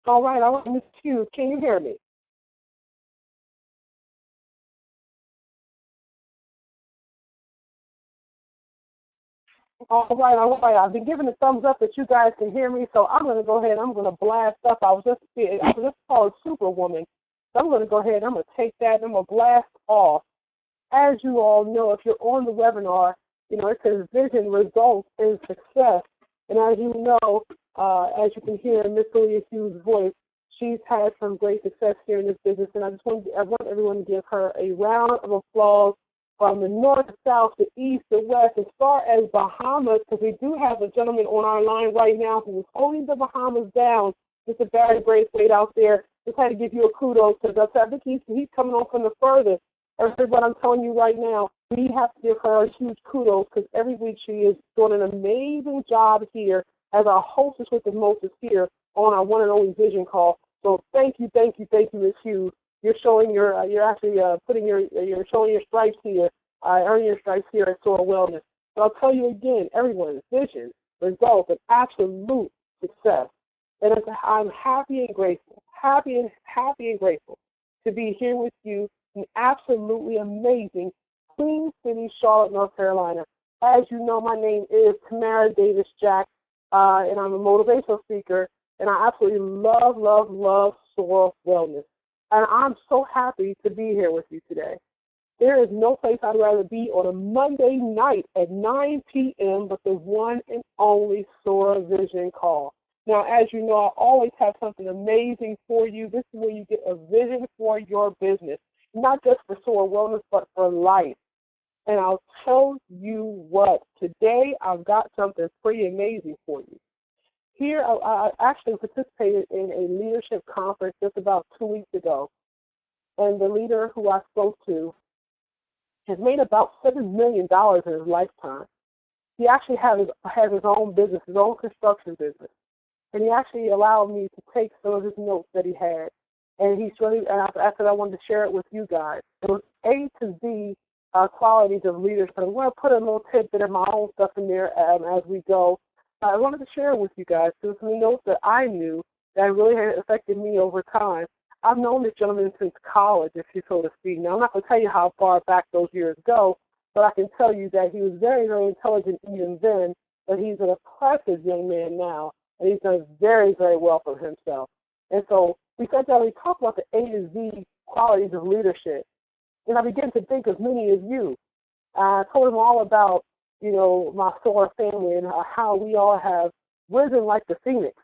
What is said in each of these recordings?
All right, Miss Hughes, can you hear me? All right. I've been giving a thumbs up that you guys can hear me, so I'm going to go ahead. I'm going to blast up. I was just called Superwoman, so I'm going to go ahead. I'm going to take that and I'm going to blast off. As you all know, if you're on the webinar, it says vision, results, and success. And as you know, as you can hear in Miss Leah Hughes' voice, she's had some great success here in this business. And I want everyone to give her a round of applause from the north to south to east to west, as far as Bahamas, because we do have a gentleman on our line right now who is holding the Bahamas down. Mr. Barry Braithwaite out there. Just had to give you a kudos because I think he's coming on from the furthest. But I'm telling you right now, we have to give her a huge kudos because every week she is doing an amazing job here as our hostess with the mostest here on our one and only vision call. So thank you, Ms. Hughes. You're showing you're actually you're showing your stripes here, earning your stripes here at Soar Wellness. So I'll tell you again, everyone, vision, results, and absolute success. And I'm happy and grateful to be here with you in absolutely amazing Queen City, Charlotte, North Carolina. As you know, my name is Tamara Davis Jack, and I'm a motivational speaker, and I absolutely love Soar Wellness. And I'm so happy to be here with you today. There is no place I'd rather be on a Monday night at 9 p.m. but the one and only Soar Vision Call. Now, as you know, I always have something amazing for you. This is where you get a vision for your business, not just for Soar Wellness, but for life. And I'll tell you what, today I've got something pretty amazing for you. Here, I actually participated in a leadership conference just about 2 weeks ago, and the leader who I spoke to has made about $7 million in his lifetime. He actually has his own business, his own construction business, and he actually allowed me to take some of his notes that he had, and I said I wanted to share it with you guys. It was A to Z qualities of leaders, but I'm going to put a little tidbit of my own stuff in there as we go. I wanted to share with you guys some notes that I knew that really had affected me over time. I've known this gentleman since college, if you so to speak. Now, I'm not going to tell you how far back those years go, but I can tell you that he was very, very intelligent even then, but he's an impressive young man now, and he's done very, very well for himself. And so we sat down and we talked about the A to Z qualities of leadership, and I began to think of many of you. I told him all about my SOAR family and how we all have risen like the phoenix,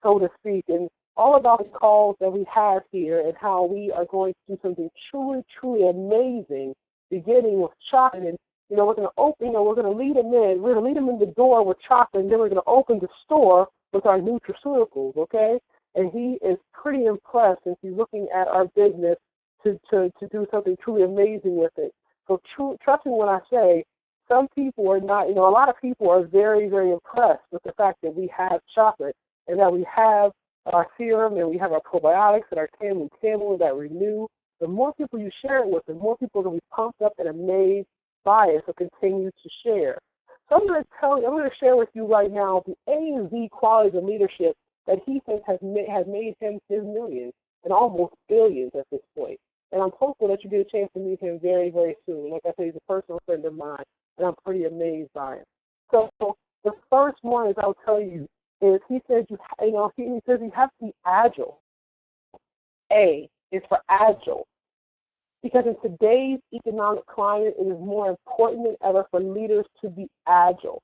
so to speak, and all about the calls that we have here and how we are going to do something truly, truly amazing, beginning with chocolate. And, we're going to open, we're going to lead them in. We're going to lead them in the door with chocolate, and then we're going to open the store with our nutraceuticals, okay? And he is pretty impressed since he's looking at our business to do something truly amazing with it. So trust me when I say, some people are not, a lot of people are very, very impressed with the fact that we have chocolate and that we have our serum and we have our probiotics and our Tamu that renew. The more people you share it with, the more people are going to be pumped up and amazed by it, so continue to share. So I'm going to share with you right now the A and Z qualities of leadership that he thinks has made him his millions and almost billions at this point. And I'm hopeful that you get a chance to meet him very, very soon. Like I said, he's a personal friend of mine, and I'm pretty amazed by it. So the first one, as I'll tell you, is he says he says you have to be agile. A is for agile, because in today's economic climate, it is more important than ever for leaders to be agile.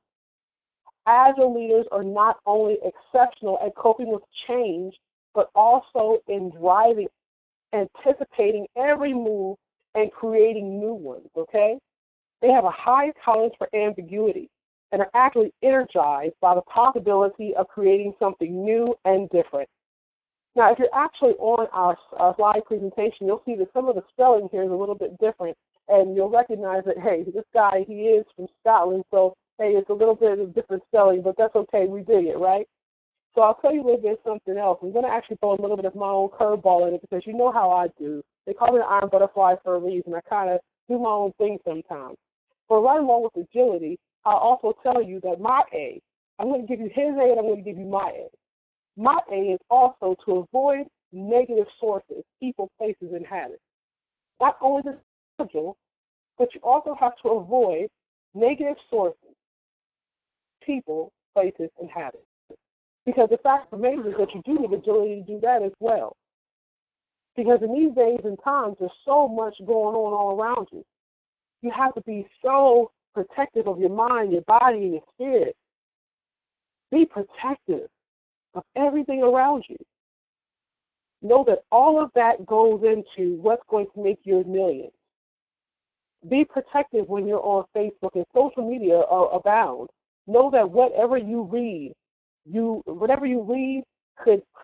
Agile leaders are not only exceptional at coping with change, but also in driving, anticipating every move and creating new ones, okay? They have a high tolerance for ambiguity and are actually energized by the possibility of creating something new and different. Now, if you're actually on our slide presentation, you'll see that some of the spelling here is a little bit different, and you'll recognize that, hey, this guy, he is from Scotland, so, hey, it's a little bit of different spelling, but that's okay, we dig it, right? So I'll tell you a little bit of something else. I'm going to actually throw a little bit of my own curveball in it because you know how I do. They call me the iron butterfly for a reason. I kind of do my own thing sometimes. But right along with agility, I'll also tell you that my A, I'm going to give you his A and I'm going to give you my A. My A is also to avoid negative sources, people, places, and habits. Not only the individual, but you also have to avoid negative sources, people, places, and habits. Because the fact remains is that you do have the ability to do that as well. Because in these days and times, there's so much going on all around you. You have to be so protective of your mind, your body, and your spirit. Be protective of everything around you. Know that all of that goes into what's going to make you a million. Be protective when you're on Facebook and social media abound. Know that whatever you read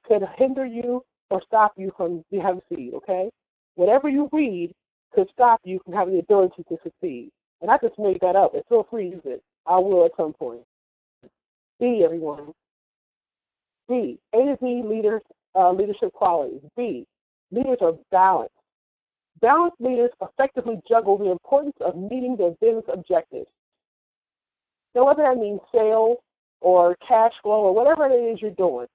could hinder you or stop you from having seed, okay? Whatever you read could stop you from having the ability to succeed. And I just made that up. And feel free to use it. I will at some point. B, everyone. B, A to Z leadership qualities. B, leaders are balanced. Balanced leaders effectively juggle the importance of meeting their business objectives. Now, whether that means sales or cash flow or whatever it is you're doing,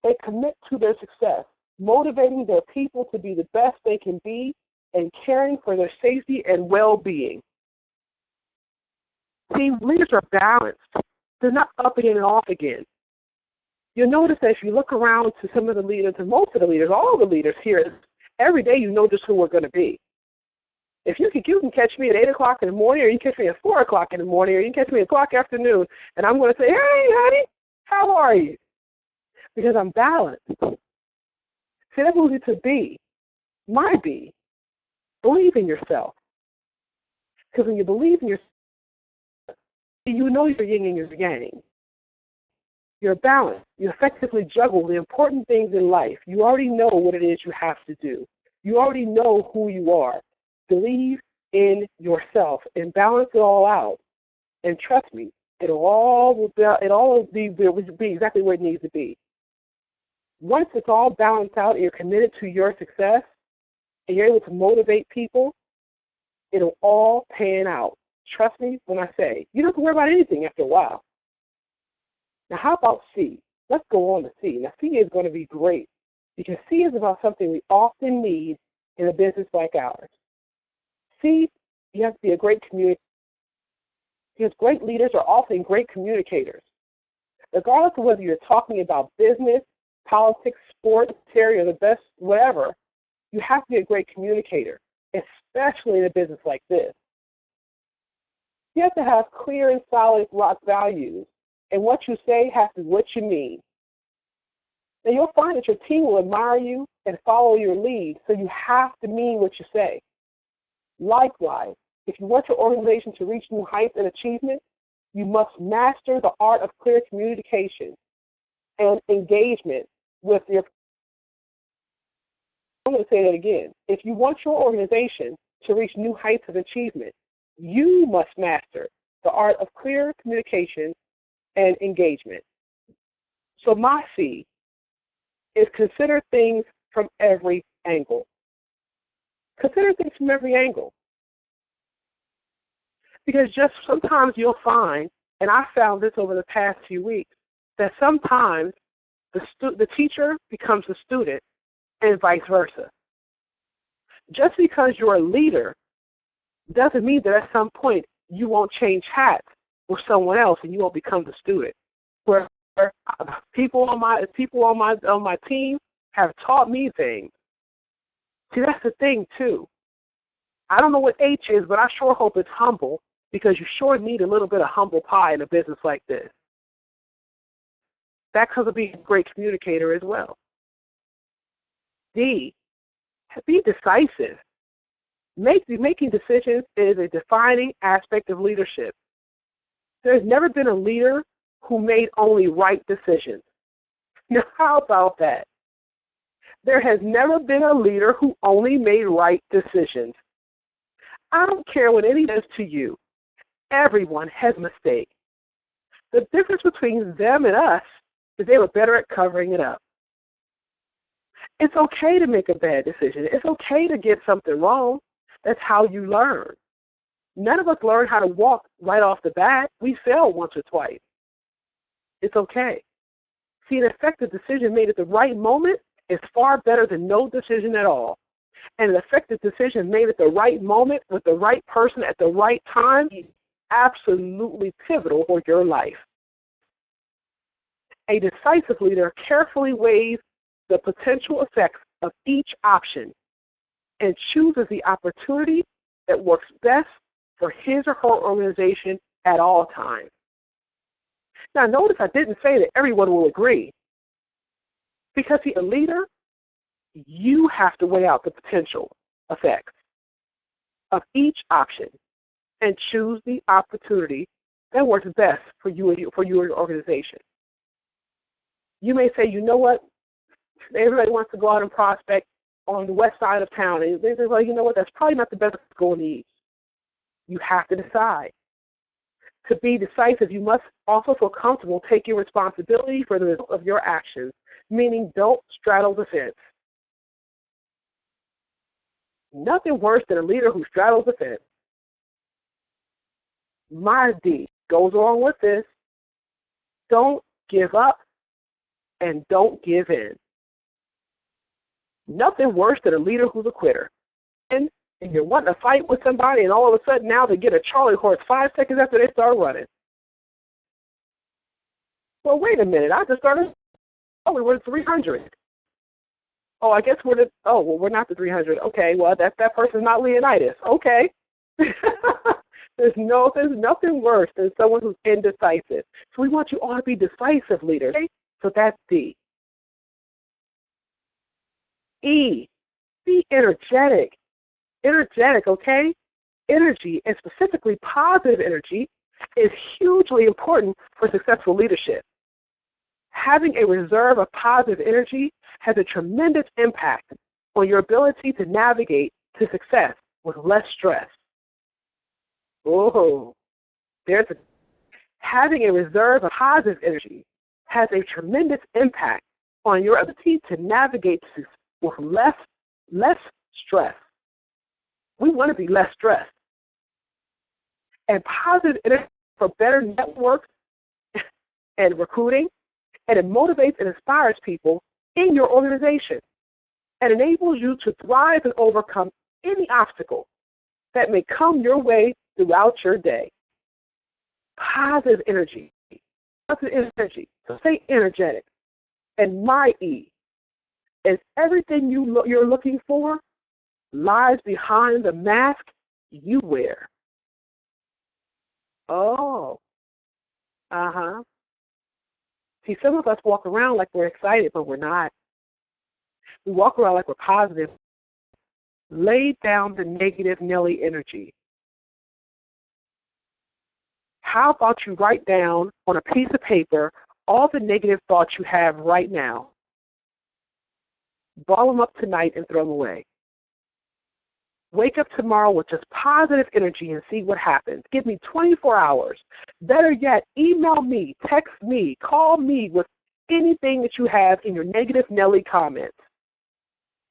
they commit to their success, motivating their people to be the best they can be and caring for their safety and well-being. See, leaders are balanced. They're not up again and off again. You'll notice that if you look around to some of the leaders, and most of the leaders, all the leaders here, every day you know just who we're going to be. If you can catch me at 8 o'clock in the morning, or you can catch me at 4 o'clock in the morning, or you can catch me at o'clock afternoon, and I'm going to say, hey, honey, how are you? Because I'm balanced. See, that moves you to B. My B. Believe in yourself. Because when you believe in yourself, you know your yin and your yang. You're balanced. You effectively juggle the important things in life. You already know what it is you have to do. You already know who you are. Believe in yourself and balance it all out. And trust me, it'll all be exactly where it needs to be. Once it's all balanced out and you're committed to your success and you're able to motivate people, it'll all pan out. Trust me when I say you don't have to worry about anything after a while. Now, how about C? Let's go on to C. Now, C is going to be great because C is about something we often need in a business like ours. C, you have to be a great communicator because great leaders are often great communicators. Regardless of whether you're talking about business, politics, sports, theory, or the best, whatever, you have to be a great communicator, especially in a business like this. You have to have clear and solid rock values, and what you say has to be what you mean. Now, you'll find that your team will admire you and follow your lead, so you have to mean what you say. Likewise, if you want your organization to reach new heights and achievement, you must master the art of clear communication and engagement with your. I'm going to say that again. If you want your organization to reach new heights of achievement, you must master the art of clear communication and engagement. So my C is consider things from every angle. Consider things from every angle. Because just sometimes you'll find, and I found this over the past few weeks, that sometimes the teacher becomes the student and vice versa. Just because you're a leader doesn't mean that at some point you won't change hats with someone else and you won't become the student. Where people on my team have taught me things. See, that's the thing too. I don't know what H is, but I sure hope it's humble, because you sure need a little bit of humble pie in a business like this. That comes to being a great communicator as well. D, be decisive. Making decisions is a defining aspect of leadership. There's never been a leader who made only right decisions. Now, how about that? There has never been a leader who only made right decisions. I don't care what anyone does to you. Everyone has a mistake. The difference between them and us is they were better at covering it up. It's okay to make a bad decision. It's okay to get something wrong. That's how you learn. None of us learn how to walk right off the bat. We fail once or twice. It's okay. See, an effective decision made at the right moment is far better than no decision at all. And an effective decision made at the right moment with the right person at the right time is absolutely pivotal for your life. A decisive leader carefully weighs the potential effects of each option and chooses the opportunity that works best for his or her organization at all times. Now, notice I didn't say that everyone will agree. Because as a leader, you have to weigh out the potential effects of each option and choose the opportunity that works best for you and your organization. You may say, you know what, everybody wants to go out and prospect on the west side of town. And they say, well, you know what, that's probably not the best to go in the east. You have to decide. To be decisive, you must also feel comfortable taking responsibility for the result of your actions, meaning don't straddle the fence. Nothing worse than a leader who straddles the fence. My D goes along with this. Don't give up and don't give in. Nothing worse than a leader who's a quitter. And you're wanting to fight with somebody, and all of a sudden now they get a Charlie horse 5 seconds after they start running. Well, wait a minute. I just started. Oh, we were at 300. Oh, I guess we're we're not the 300. Okay, well, that person's not Leonidas. Okay. There's nothing worse than someone who's indecisive. So we want you all to be decisive leaders. Okay? So that's D. E, be energetic. Energetic, okay? Energy, and specifically positive energy, is hugely important for successful leadership. Having a reserve of positive energy has a tremendous impact on your ability to navigate to success with less stress. Oh, having a reserve of positive energy has a tremendous impact on your ability to navigate with less stress. We want to be less stressed. And positive energy for better networks and recruiting, and it motivates and inspires people in your organization and enables you to thrive and overcome any obstacle that may come your way throughout your day. Positive energy. Positive energy. So stay energetic. And my E is everything you're looking for lies behind the mask you wear. Oh. Uh-huh. See, some of us walk around like we're excited, but we're not. We walk around like we're positive. Lay down the negative Nelly energy. How about you write down on a piece of paper all the negative thoughts you have right now? Ball them up tonight and throw them away. Wake up tomorrow with just positive energy and see what happens. Give me 24 hours. Better yet, email me, text me, call me with anything that you have in your negative Nelly comments.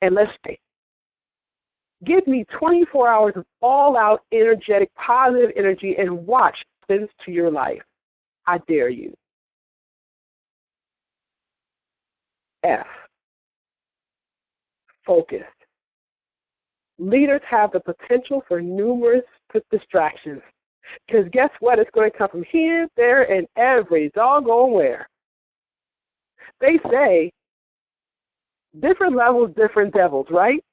And let's see. Give me 24 hours of all-out, energetic, positive energy and watch what happens to your life. I dare you. F. Focused. Leaders have the potential for numerous distractions. Because guess what? It's going to come from here, there, and every doggone where. They say, different levels, different devils, right?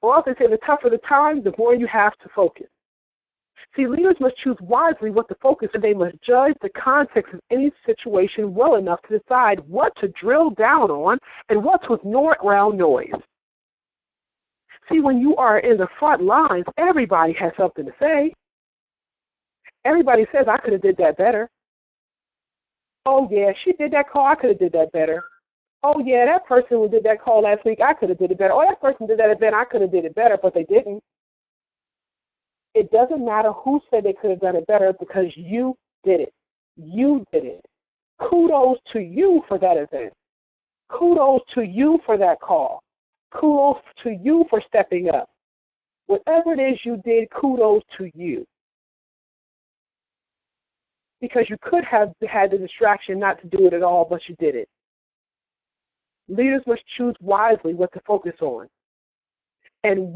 Well, they say the tougher the time, the more you have to focus. See, leaders must choose wisely what to focus on. They must judge the context of any situation well enough to decide what to drill down on and what to ignore around noise. See, when you are in the front lines, everybody has something to say. Everybody says, I could have did that better. Oh, yeah, she did that call. I could have did that better. Oh, yeah, that person who did that call last week, I could have did it better. Oh, that person did that event, I could have did it better, but they didn't. It doesn't matter who said they could have done it better because you did it. You did it. Kudos to you for that event. Kudos to you for that call. Kudos to you for stepping up. Whatever it is you did, kudos to you. Because you could have had the distraction not to do it at all, but you did it. Leaders must choose wisely what to focus on, and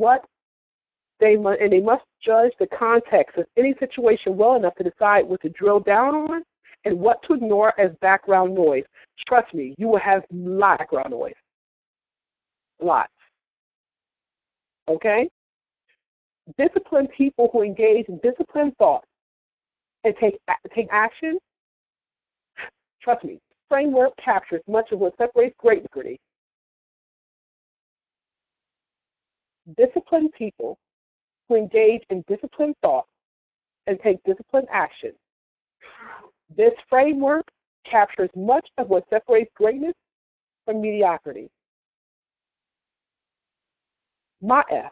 they must judge the context of any situation well enough to decide what to drill down on and what to ignore as background noise. Trust me, you will have a lot of background noise. Lots. Okay? Disciplined people who engage in disciplined thought and take action, trust me, framework captures much of what separates greatness. Disciplined people who engage in disciplined thought and take disciplined action. This framework captures much of what separates greatness from mediocrity. My F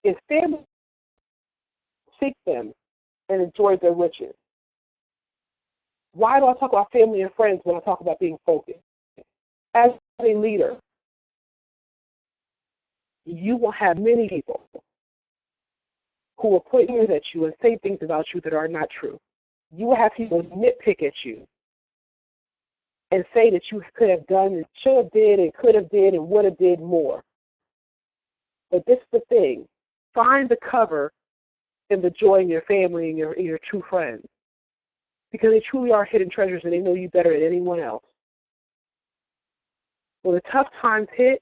is family, seek them, and enjoy their riches. Why do I talk about family and friends when I talk about being focused? As a leader, you will have many people who will point fingers at you and say things about you that are not true. You will have people nitpick at you and say that you could have done and should have did and could have did and would have did more. But this is the thing. Find the cover in the joy in your family and your true friends, because they truly are hidden treasures and they know you better than anyone else. When the tough times hit,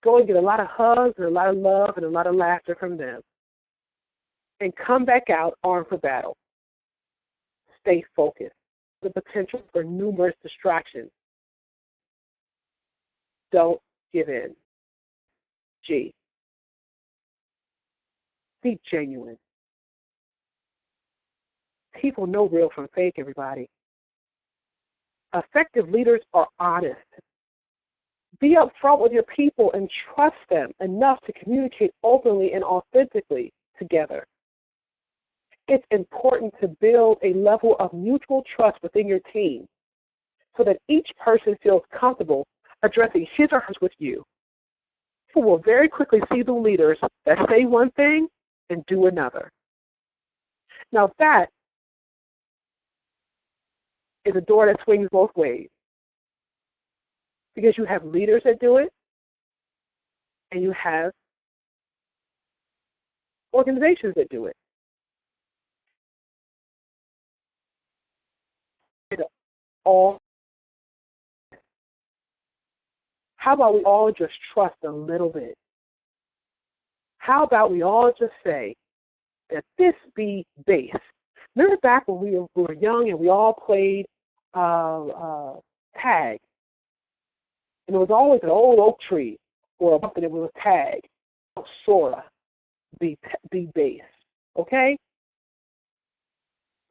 go and get a lot of hugs and a lot of love and a lot of laughter from them. And come back out armed for battle. Stay focused. The potential for numerous distractions. Don't give in. G. Be genuine. People know real from fake, everybody. Effective leaders are honest. Be upfront with your people and trust them enough to communicate openly and authentically together. It's important to build a level of mutual trust within your team so that each person feels comfortable addressing his or hers with you. People will very quickly see the leaders that say one thing and do another. Now that is a door that swings both ways, because you have leaders that do it and you have organizations that do it. How about we all just trust a little bit? How about we all just say that this be base? Remember back when we were young and we all played tag, and it was always an old oak tree or something that was tag, Sora, be base, okay?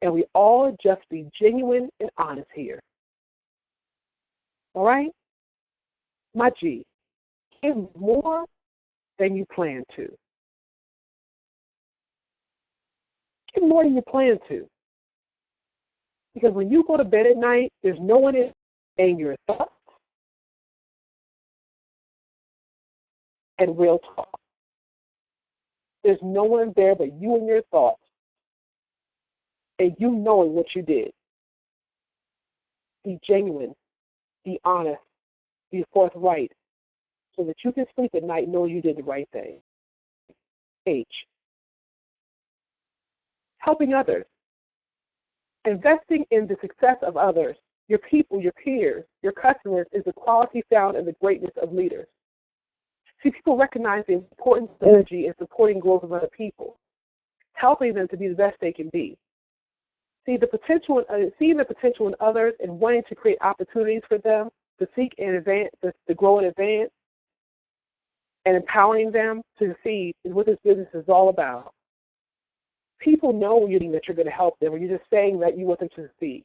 And we all just be genuine and honest here. All right? My G, give more than you plan to. Give more than you plan to. Because when you go to bed at night, there's no one in your thoughts and real talk. There's no one there but you and your thoughts, and you knowing what you did. Be genuine, be honest, be forthright, so that you can sleep at night knowing you did the right thing. H, helping others. Investing in the success of others, your people, your peers, your customers, is the quality found in the greatness of leaders. See, people recognize the importance of energy in supporting growth of other people, helping them to be the best they can be. Seeing the potential in others and wanting to create opportunities for them to seek and advance, to grow and advance, and empowering them to succeed is what this business is all about. People know that you're going to help them, or you're just saying that you want them to succeed.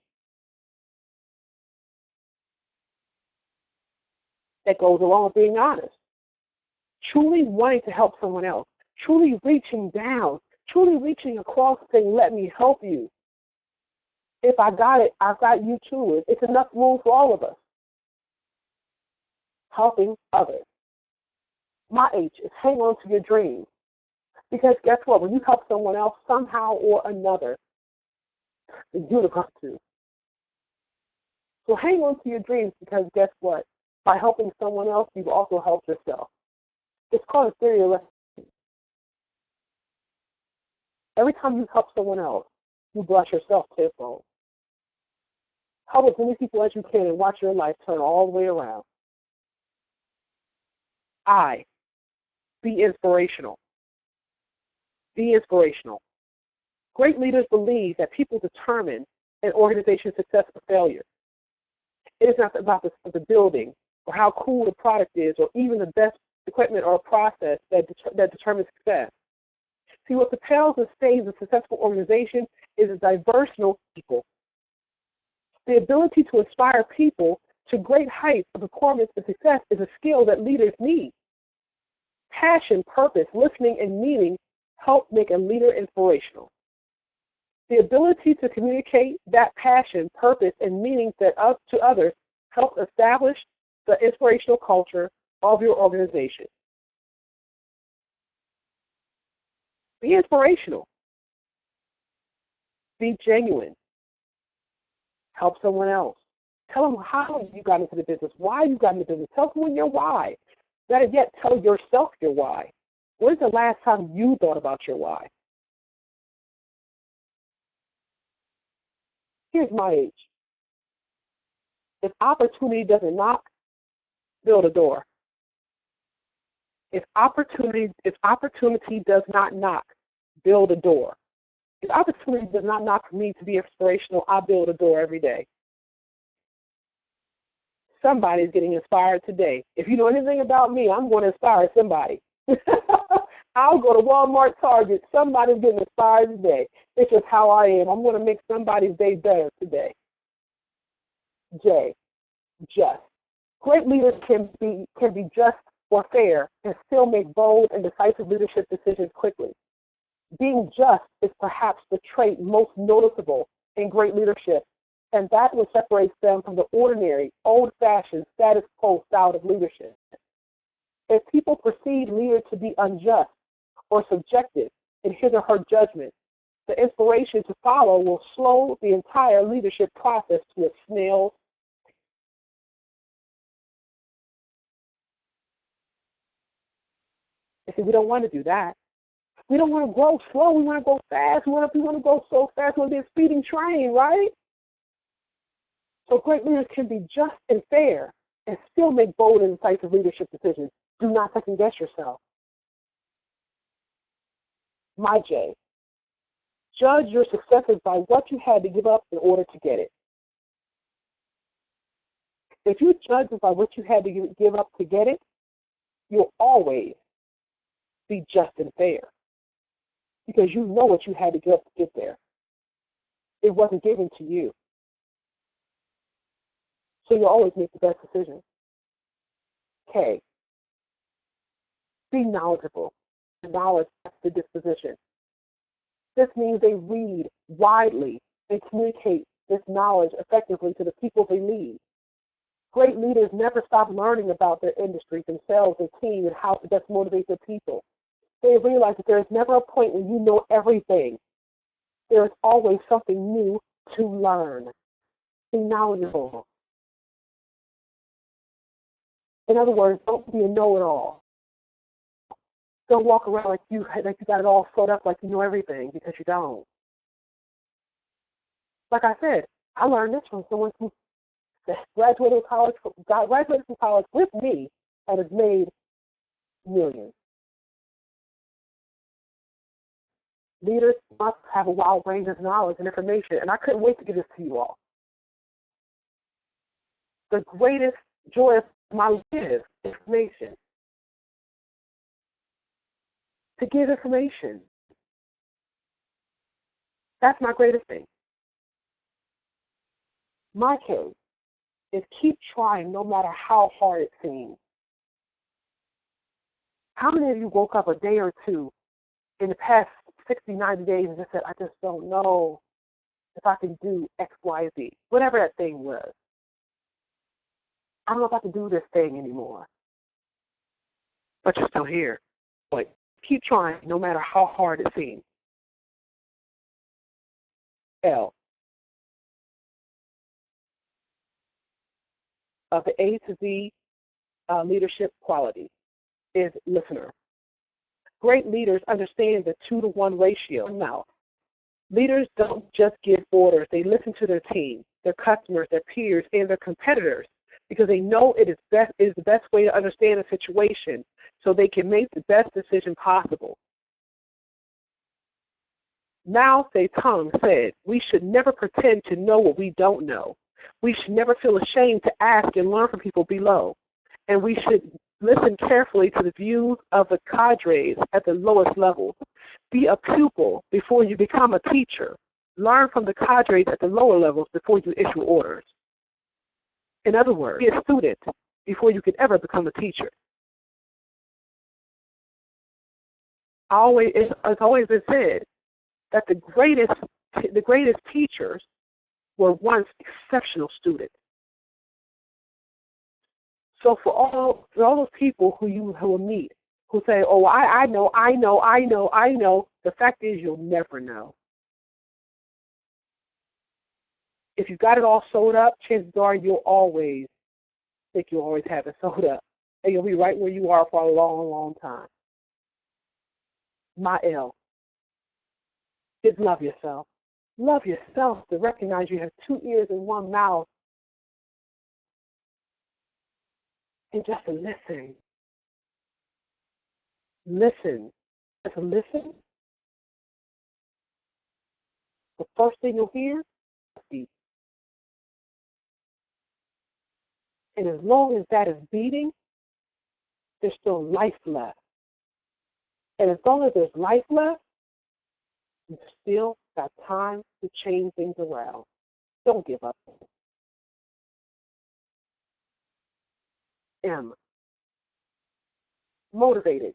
That goes along with being honest. Truly wanting to help someone else. Truly reaching down. Truly reaching across and saying, let me help you. If I got it, I've got you too. It's enough room for all of us. Helping others. My H is hang on to your dreams. Because guess what? When you help someone else somehow or another, the universe too. So hang on to your dreams, because guess what? By helping someone else, you've also helped yourself. It's called a theory of reciprocity. Every time you help someone else, you bless yourself tenfold. Help as many people as you can and watch your life turn all the way around. Be inspirational. Be inspirational. Great leaders believe that people determine an organization's success or failure. It is not about the building or how cool the product is or even the best equipment or process that determines success. See, what propels and saves a successful organization is a diverse group of people. The ability to inspire people to great heights of performance and success is a skill that leaders need. Passion, purpose, listening, and meaning help make a leader inspirational. The ability to communicate that passion, purpose, and meaning to others helps establish the inspirational culture of your organization. Be inspirational. Be genuine. Help someone else. Tell them how you got into the business, why you got into the business. Tell someone your why. Better yet, tell yourself your why. When's the last time you thought about your why? Here's my age. If opportunity doesn't knock, build a door. If opportunity does not knock, build a door. If opportunity does not knock for me to be inspirational, I build a door every day. Somebody's getting inspired today. If you know anything about me, I'm going to inspire somebody. I'll go to Walmart, Target. Somebody's getting inspired today. It's just how I am. I'm going to make somebody's day better today. Just. Great leaders can be just or fair and still make bold and decisive leadership decisions quickly. Being just is perhaps the trait most noticeable in great leadership, and that what separates them from the ordinary, old-fashioned, status quo style of leadership. If people perceive leaders to be unjust or subjective in his or her judgment, the inspiration to follow will slow the entire leadership process to a snail's pace. You see, we don't want to do that. We don't want to grow slow. We want to go fast. We want to go so fast. We want to be a speeding train, right? So great leaders can be just and fair and still make bold and decisive leadership decisions. Do not second guess yourself. My J. Judge your successes by what you had to give up in order to get it. If you judge it by what you had to give up to get it, you'll always be just and fair because you know what you had to give up to get there. It wasn't given to you. So you'll always make the best decision. K. Be knowledgeable. Knowledge is the disposition. This means they read widely and communicate this knowledge effectively to the people they lead. Great leaders never stop learning about their industry, themselves, their team, and how to best motivate their people. They realize that there is never a point when you know everything. There is always something new to learn. Be knowledgeable. In other words, don't be a know-it-all. Don't walk around like you got it all sewed up, like you know everything, because you don't. Like I said, I learned this from someone who graduated from college with me and has made millions. Leaders must have a wide range of knowledge and information, and I couldn't wait to give this to you all. The greatest joy of my life is information. To give information. That's my greatest thing. My case is keep trying no matter how hard it seems. How many of you woke up a day or two in the past 60, 90 days and just said, I just don't know if I can do X, Y, Z, whatever that thing was. I don't know if I can do this thing anymore. But you're still here. But keep trying no matter how hard it seems. L. of the A to Z leadership quality is listener. Great leaders understand the 2-to-1 ratio. Now, leaders don't just give orders. They listen to their team, their customers, their peers, and their competitors because they know it is the best way to understand a situation so they can make the best decision possible. Mao Zedong said, we should never pretend to know what we don't know. We should never feel ashamed to ask and learn from people below. And we should listen carefully to the views of the cadres at the lowest levels. Be a pupil before you become a teacher. Learn from the cadres at the lower levels before you issue orders. In other words, be a student before you could ever become a teacher. It's always been said that the greatest teachers were once exceptional students. So for all those people who you will meet who say, oh, I know, the fact is you'll never know. If you've got it all sewed up, chances are you'll always think you'll always have it sewed up. And you'll be right where you are for a long, long time. My L. Is love yourself. Love yourself to recognize you have 2 ears and 1 mouth. And just to listen. Listen. Just to listen. The first thing you'll hear is beat. And as long as that is beating, there's still life left. And as long as there's life left, you still got time to change things around. Don't give up. M. Motivated.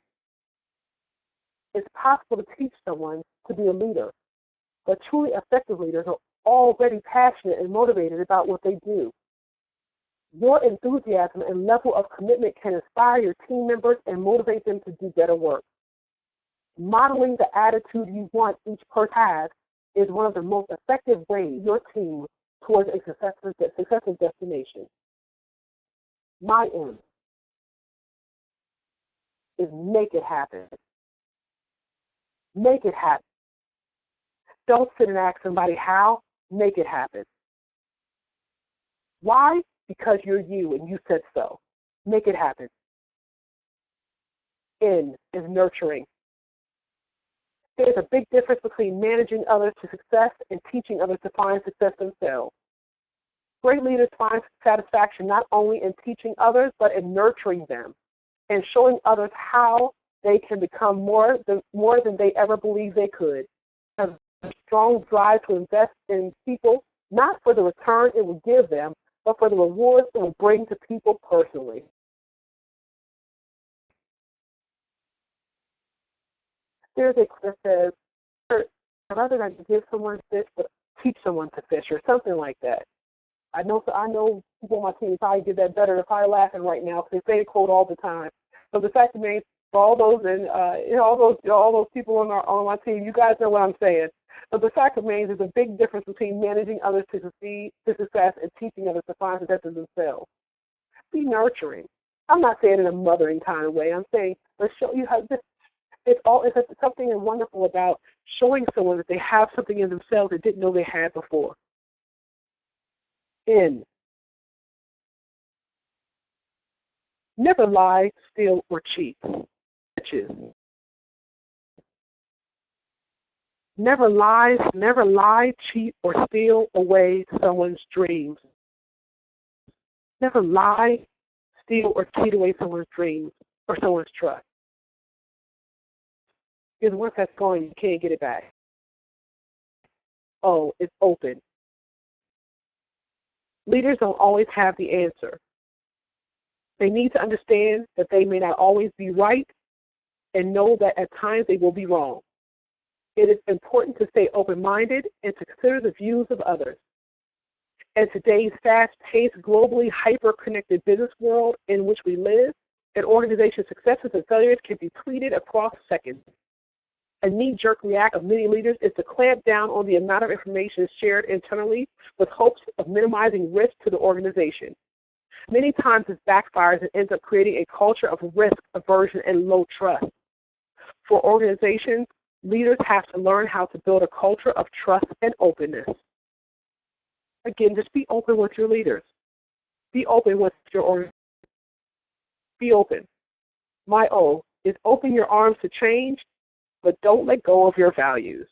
It's possible to teach someone to be a leader, but truly effective leaders are already passionate and motivated about what they do. Your enthusiasm and level of commitment can inspire your team members and motivate them to do better work. Modeling the attitude you want each person has is one of the most effective ways your team towards a successful destination. My M is make it happen. Make it happen. Don't sit and ask somebody how. Make it happen. Why? Because you're you and you said so. Make it happen. N is nurturing. There's a big difference between managing others to success and teaching others to find success themselves. Great leaders find satisfaction not only in teaching others, but in nurturing them and showing others how they can become more than they ever believed they could. Have a strong drive to invest in people, not for the return it will give them, but for the rewards it will bring to people personally. There's a quote that says, rather than give someone fish, but teach someone to fish, or something like that. I know people on my team probably did that better. They're probably laughing right now because they say the quote all the time. So the fact remains, for all those and all those people on my team, you guys know what I'm saying. But the fact remains, there's a big difference between managing others to success and teaching others to find success in themselves. Be nurturing. I'm not saying in a mothering kind of way. I'm saying let's show you how this. It's something wonderful about showing someone that they have something in themselves they didn't know they had before. N. Never lie, steal, or cheat. Never lie, cheat, or steal away someone's dreams. Never lie, steal, or cheat away someone's dreams or someone's trust. Because once that's gone, you can't get it back. Oh, it's open. Leaders don't always have the answer. They need to understand that they may not always be right and know that at times they will be wrong. It is important to stay open-minded and to consider the views of others. In today's fast-paced, globally hyper-connected business world in which we live, an organization's successes and failures can be tweeted across seconds. A knee-jerk reaction of many leaders is to clamp down on the amount of information shared internally with hopes of minimizing risk to the organization. Many times this backfires and ends up creating a culture of risk, aversion, and low trust. For organizations, leaders have to learn how to build a culture of trust and openness. Again, just be open with your leaders. Be open with your organization. Be open. My O is open your arms to change, but don't let go of your values.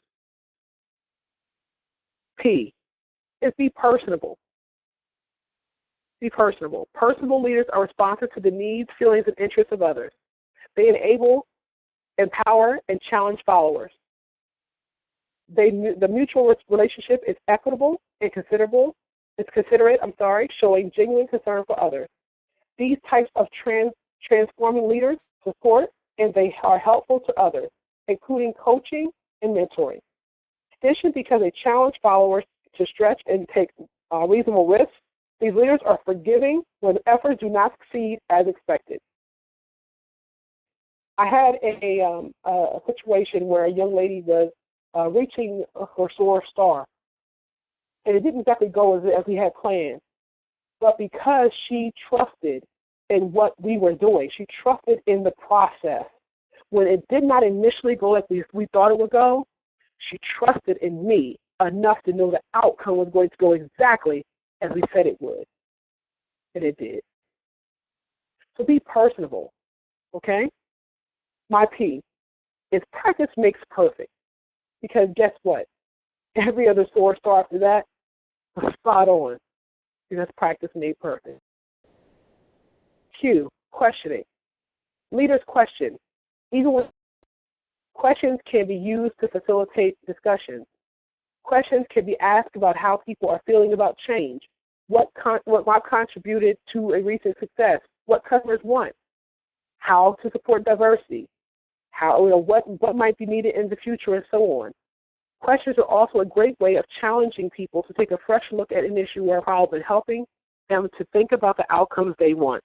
P is be personable. Be personable. Personable leaders are responsive to the needs, feelings, and interests of others. They enable, empower, and challenge followers. The mutual relationship is equitable and considerate, showing genuine concern for others. These types of transforming leaders support and they are helpful to others, including coaching and mentoring. In addition, because they challenge followers to stretch and take reasonable risks, these leaders are forgiving when efforts do not succeed as expected. I had a situation where a young lady was reaching her soar star, and it didn't exactly go as we had planned. But because she trusted in what we were doing, she trusted in the process. When it did not initially go like we thought it would go, she trusted in me enough to know the outcome was going to go exactly as we said it would. And it did. So be personable, okay? My P is practice makes perfect. Because guess what? Every other source star after that was spot on. Because practice made perfect. Q, questioning. Leaders question. Even when questions can be used to facilitate discussions. Questions can be asked about how people are feeling about change. What contributed to a recent success? What customers want? How to support diversity? What might be needed in the future, and so on. Questions are also a great way of challenging people to take a fresh look at an issue or problem and helping them to think about the outcomes they want.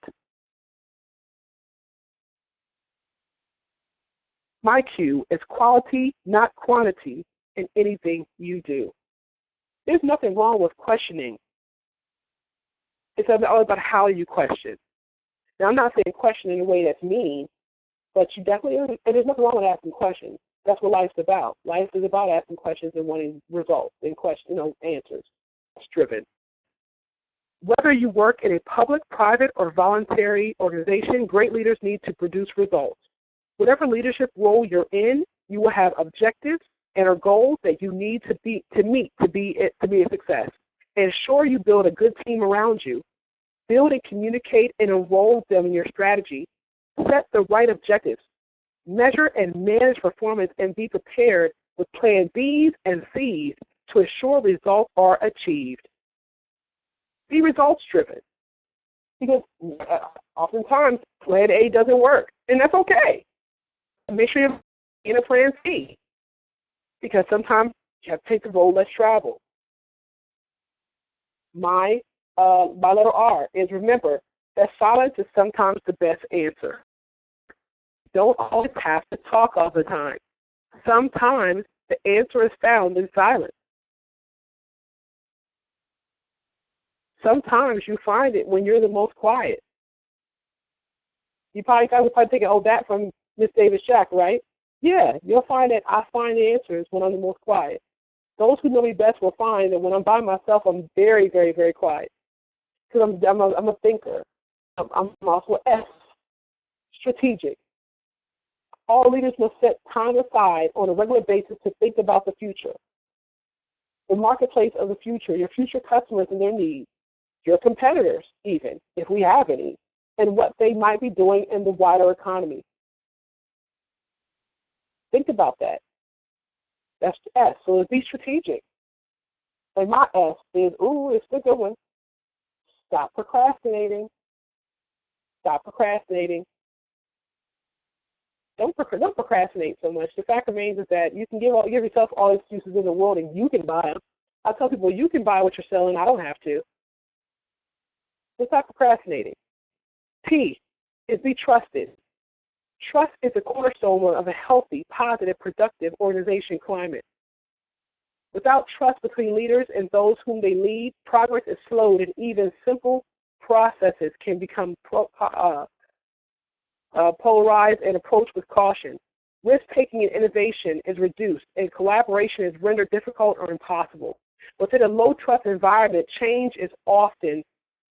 My Q is quality, not quantity, in anything you do. There's nothing wrong with questioning. It's all about how you question. Now, I'm not saying question in a way that's mean, but you definitely, and there's nothing wrong with asking questions. That's what life's about. Life is about asking questions and wanting results and answers. It's driven. Whether you work in a public, private, or voluntary organization, great leaders need to produce results. Whatever leadership role you're in, you will have objectives and or goals that you need to meet to be a success. Ensure you build a good team around you. Build and communicate and enroll them in your strategy. Set the right objectives. Measure and manage performance and be prepared with plan Bs and Cs to ensure results are achieved. Be results driven. Because oftentimes plan A doesn't work, and that's okay. Make sure you're in a plan C. Because sometimes you have to take the road less traveled. My letter R is remember that silence is sometimes the best answer. Don't always have to talk all the time. Sometimes the answer is found in silence. Sometimes you find it when you're the most quiet. You probably thinking, oh, that from Miss Davis Jack, right? Yeah, you'll find that I find the answers when I'm the most quiet. Those who know me best will find that when I'm by myself, I'm very, very, very quiet. Because I'm a thinker. I'm also S, strategic. All leaders must set time aside on a regular basis to think about the future. The marketplace of the future, your future customers and their needs, your competitors even, if we have any, and what they might be doing in the wider economy. Think about that. That's S. So be strategic. And my S is, it's a good one. Stop procrastinating. Stop procrastinating. Don't procrastinate so much. The fact remains is that you can give yourself all the excuses in the world and you can buy them. I tell people, you can buy what you're selling. I don't have to. So stop procrastinating. P is be trusted. Trust is the cornerstone of a healthy, positive, productive organization climate. Without trust between leaders and those whom they lead, progress is slowed and even simple processes can become polarized and approached with caution. Risk-taking and innovation is reduced, and collaboration is rendered difficult or impossible. Within a low-trust environment, change is often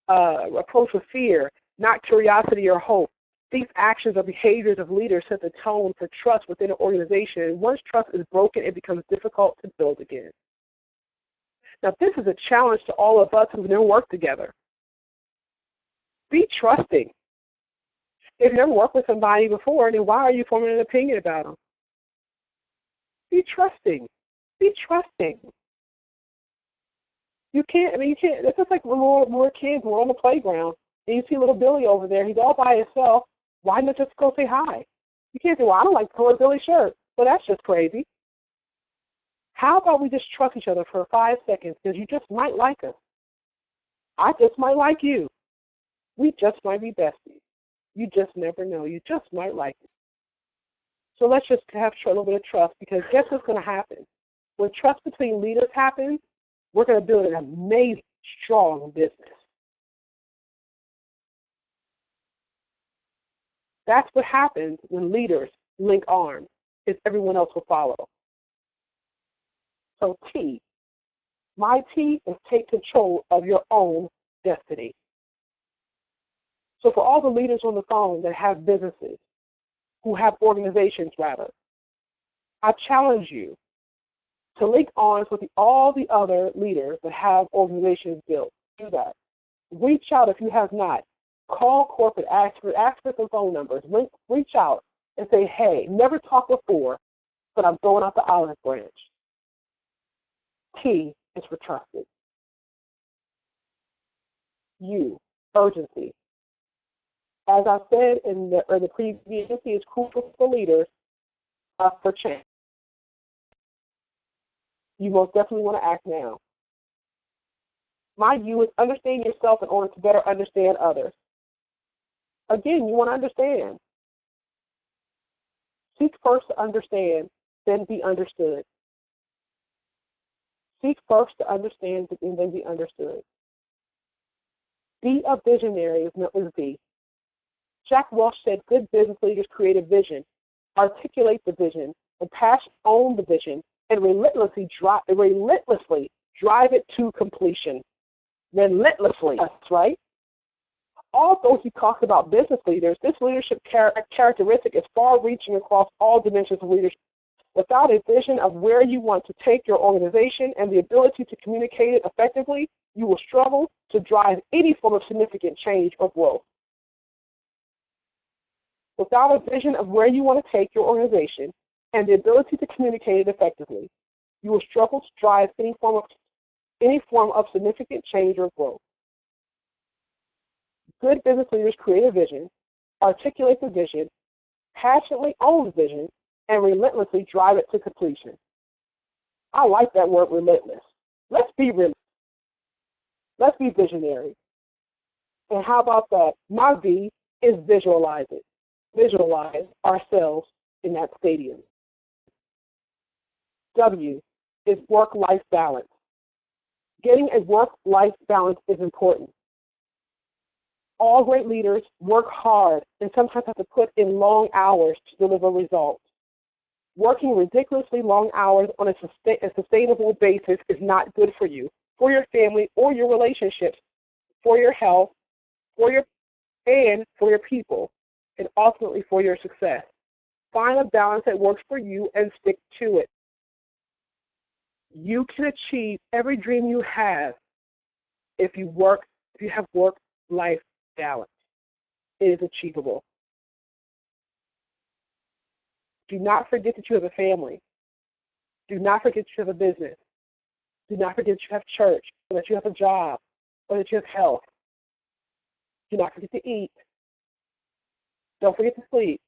approached with fear, not curiosity or hope. These actions or behaviors of leaders set the tone for trust within an organization, and once trust is broken, it becomes difficult to build again. Now, this is a challenge to all of us who've never worked together. Be trusting. If you've never worked with somebody before, then why are you forming an opinion about them? Be trusting. Be trusting. You can't, it's just like when we're kids, we're on the playground, and you see little Billy over there, he's all by himself. Why not just go say hi? You can't say, well, I don't like color Billy's shirt. Well, that's just crazy. How about we just trust each other for 5 seconds, because you just might like us. I just might like you. We just might be besties. You just never know. You just might like it. So let's just have a little bit of trust, because guess what's going to happen? When trust between leaders happens, we're going to build an amazing, strong business. That's what happens when leaders link arms, is everyone else will follow. So T, my T is take control of your own destiny. So for all the leaders on the phone that have businesses, who have organizations rather, I challenge you to link arms with all the other leaders that have organizations built. Do that. Reach out if you have not. Call corporate, ask for some phone numbers. Reach out and say, hey, never talked before, but I'm going out the olive branch. T is for trusted. U, urgency. As I said in the previous, urgency is crucial for leaders for change. You most definitely want to act now. My U is understand yourself in order to better understand others. Again, you want to understand. Seek first to understand, then be understood. Seek first to understand, and then be understood. Be a visionary is B. Jack Welch said, good business leaders create a vision, articulate the vision, and own the vision, and relentlessly drive it to completion. Relentlessly, that's right. Although he talks about business leaders, this leadership characteristic is far-reaching across all dimensions of leadership. Without a vision of where you want to take your organization and the ability to communicate it effectively, you will struggle to drive any form of significant change or growth. Without a vision of where you want to take your organization and the ability to communicate it effectively, you will struggle to drive any form of significant change or growth. Good business leaders create a vision, articulate the vision, passionately own the vision, and relentlessly drive it to completion. I like that word, relentless. Let's be relentless. Let's be visionary. And how about that? My V is visualize it. Visualize ourselves in that stadium. W is work-life balance. Getting a work-life balance is important. All great leaders work hard and sometimes have to put in long hours to deliver results. Working ridiculously long hours on a sustainable basis is not good for you, for your family or your relationships, for your health, for your people, and ultimately for your success. Find a balance that works for you and stick to it. You can achieve every dream you have if you have work-life balance. It is achievable. Do not forget that you have a family. Do not forget you have a business. Do not forget you have church, or that you have a job, or that you have health. Do not forget to eat. Don't forget to sleep.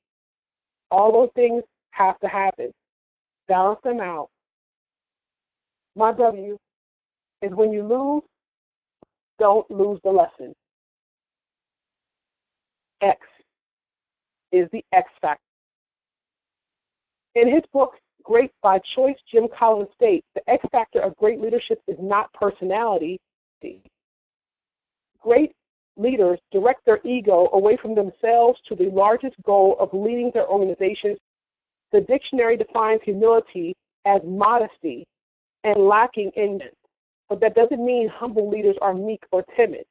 All those things have to happen. Balance them out. My W is when you lose, don't lose the lesson. X is the X factor. In his book, Great by Choice, Jim Collins states, the X factor of great leadership is not personality. Great leaders direct their ego away from themselves to the largest goal of leading their organizations. The dictionary defines humility as modesty and lacking in it. But that doesn't mean humble leaders are meek or timid.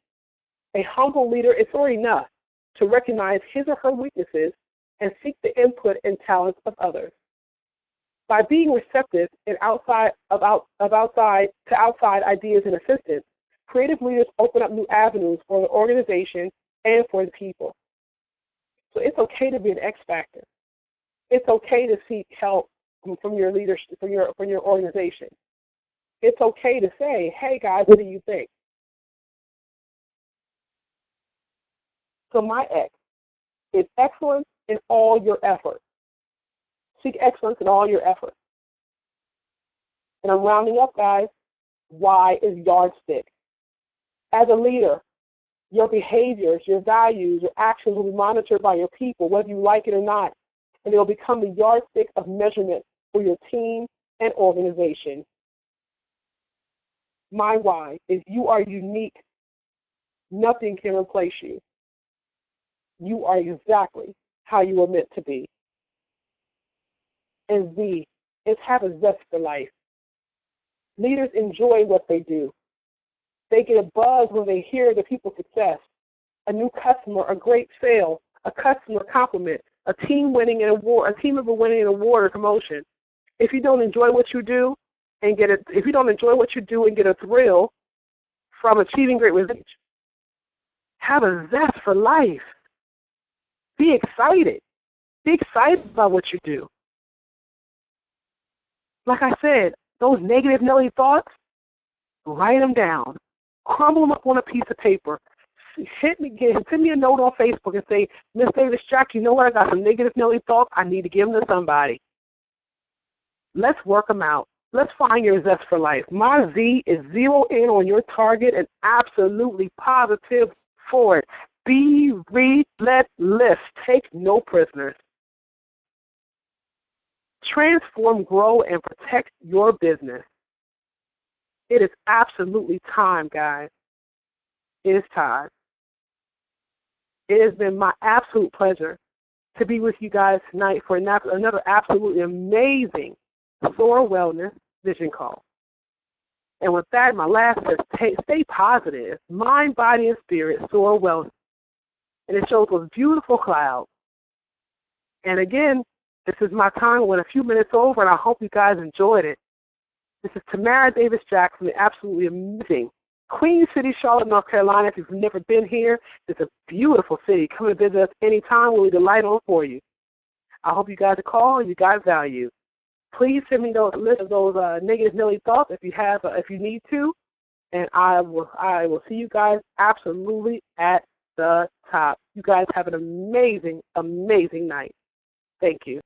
A humble leader is fair enough to recognize his or her weaknesses and seek the input and talents of others. By being receptive and outside ideas and assistance, creative leaders open up new avenues for the organization and for the people. So it's okay to be an X factor. It's okay to seek help from your leadership, from your organization. It's okay to say, hey guys, what do you think? So my X is excellence in all your efforts. Seek excellence in all your efforts. And I'm rounding up, guys. Y is yardstick. As a leader, your behaviors, your values, your actions will be monitored by your people, whether you like it or not, and they will become the yardstick of measurement for your team and organization. My why is you are unique. Nothing can replace you. You are exactly how you were meant to be. And Z is have a zest for life. Leaders enjoy what they do. They get a buzz when they hear the people's success, a new customer, a great sale, a customer compliment, a team winning an award, a team member winning an award or promotion. If you don't enjoy what you do and get a thrill from achieving great results, have a zest for life. Be excited. Be excited about what you do. Like I said, those negative Nelly thoughts, write them down. Crumble them up on a piece of paper. Send me a note on Facebook and say, Miss Davis Jack, you know what? I got some negative Nelly thoughts. I need to give them to somebody. Let's work them out. Let's find your zest for life. My Z is zero in on your target and absolutely positive for it. Be, read, let, lift. Take no prisoners. Transform, grow, and protect your business. It is absolutely time, guys. It is time. It has been my absolute pleasure to be with you guys tonight for another absolutely amazing SOAR Wellness Vision Call. And with that, my last says, stay positive. Mind, body, and spirit, SOAR Wellness. And it shows those beautiful clouds. And again, this is my time. Went a few minutes over, and I hope you guys enjoyed it. This is Tamara Davis Jack from the absolutely amazing Queen City, Charlotte, North Carolina. If you've never been here, it's a beautiful city. Come and visit us anytime. We'll leave the light on for you. I hope you guys call and you guys value. Please send me a list of those negative Nelly thoughts if you need to, and I will see you guys absolutely at the top. You guys have an amazing, amazing night. Thank you.